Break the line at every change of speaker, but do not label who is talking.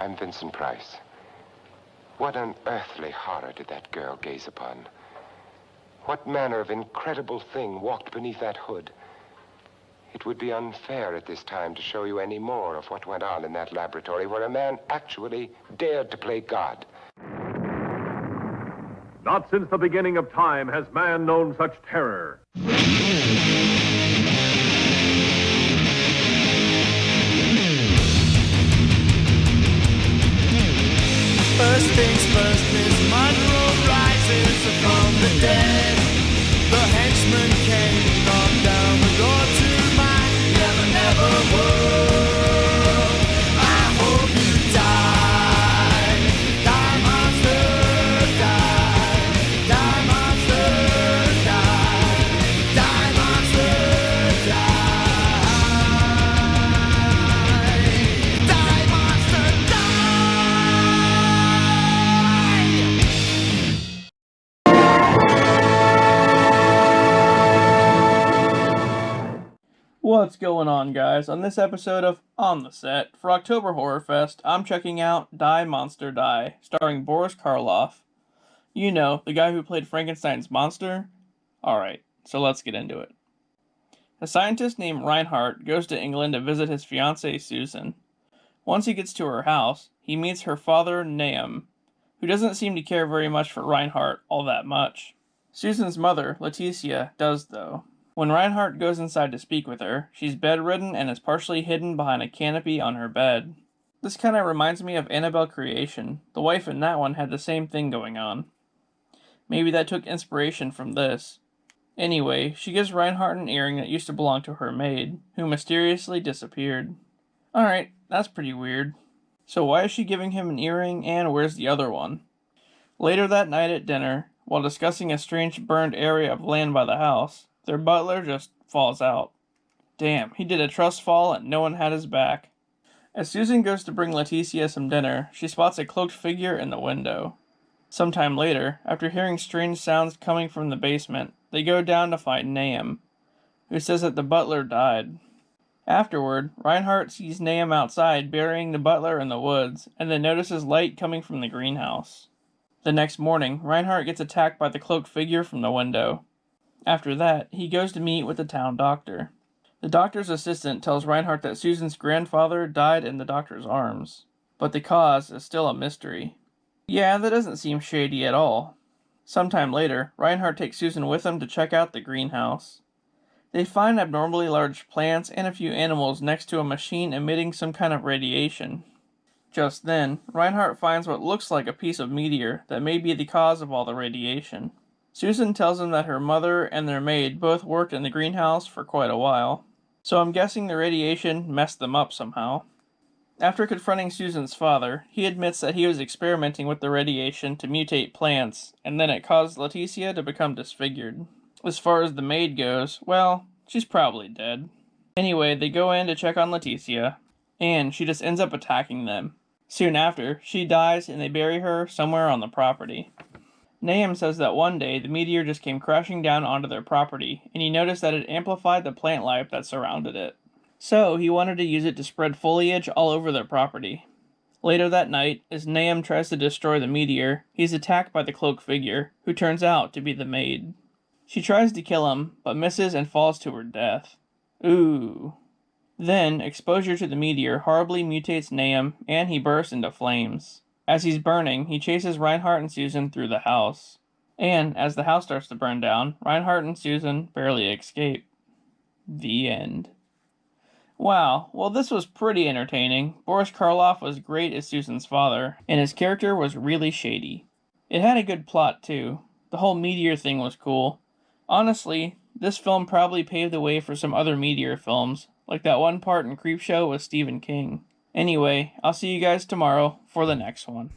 I'm Vincent Price. What unearthly horror did that girl gaze upon? What manner of incredible thing walked beneath that hood? It would be unfair at this time to show you any more of what went on in that laboratory where a man actually dared to play God.
Not since the beginning of time has man known such terror.
First things first, Miss Monroe rises from the dead. The henchman came, knocked down the door to my never world. I hope you die, die monster, die, die monster, die, die monster, die, die monster, die.
What's going on, guys? On this episode of On the Set for October Horrorfest, I'm checking out Die Monster Die, starring Boris Karloff. You know, the guy who played Frankenstein's monster? Alright, so let's get into it. A scientist named Reinhart goes to England to visit his fiancée Susan. Once he gets to her house, he meets her father, Nahum, who doesn't seem to care very much for Reinhart all that much. Susan's mother, Leticia, does though. When Reinhart goes inside to speak with her, she's bedridden and is partially hidden behind a canopy on her bed. This kind of reminds me of Annabelle Creation. The wife in that one had the same thing going on. Maybe that took inspiration from this. Anyway, she gives Reinhart an earring that used to belong to her maid, who mysteriously disappeared. Alright, that's pretty weird. So why is she giving him an earring, and where's the other one? Later that night at dinner, while discussing a strange burned area of land by the house, their butler just falls out. Damn, he did a trust fall and no one had his back. As Susan goes to bring Leticia some dinner, she spots a cloaked figure in the window. Sometime later, after hearing strange sounds coming from the basement, they go down to find Nahum, who says that the butler died. Afterward, Reinhart sees Nahum outside burying the butler in the woods, and then notices light coming from the greenhouse. The next morning, Reinhart gets attacked by the cloaked figure from the window. After that, he goes to meet with the town doctor. The doctor's assistant tells Reinhart that Susan's grandfather died in the doctor's arms, but the cause is still a mystery. Yeah, that doesn't seem shady at all. Sometime later, Reinhart takes Susan with him to check out the greenhouse. They find abnormally large plants and a few animals next to a machine emitting some kind of radiation. Just then, Reinhart finds what looks like a piece of meteor that may be the cause of all the radiation. Susan tells him that her mother and their maid both worked in the greenhouse for quite a while, so I'm guessing the radiation messed them up somehow. After confronting Susan's father, he admits that he was experimenting with the radiation to mutate plants, and then it caused Leticia to become disfigured. As far as the maid goes, well, she's probably dead. Anyway, they go in to check on Leticia, and she just ends up attacking them. Soon after, she dies and they bury her somewhere on the property. Nahum says that one day the meteor just came crashing down onto their property, and he noticed that it amplified the plant life that surrounded it. So he wanted to use it to spread foliage all over their property. Later that night, as Nahum tries to destroy the meteor, he's attacked by the cloaked figure, who turns out to be the maid. She tries to kill him, but misses and falls to her death. Ooh. Then, exposure to the meteor horribly mutates Nahum, and he bursts into flames. As he's burning, he chases Reinhart and Susan through the house. And, as the house starts to burn down, Reinhart and Susan barely escape. The end. Wow, well this was pretty entertaining. Boris Karloff was great as Susan's father, and his character was really shady. It had a good plot too. The whole meteor thing was cool. Honestly, this film probably paved the way for some other meteor films, like that one part in Creepshow with Stephen King. Anyway, I'll see you guys tomorrow for the next one.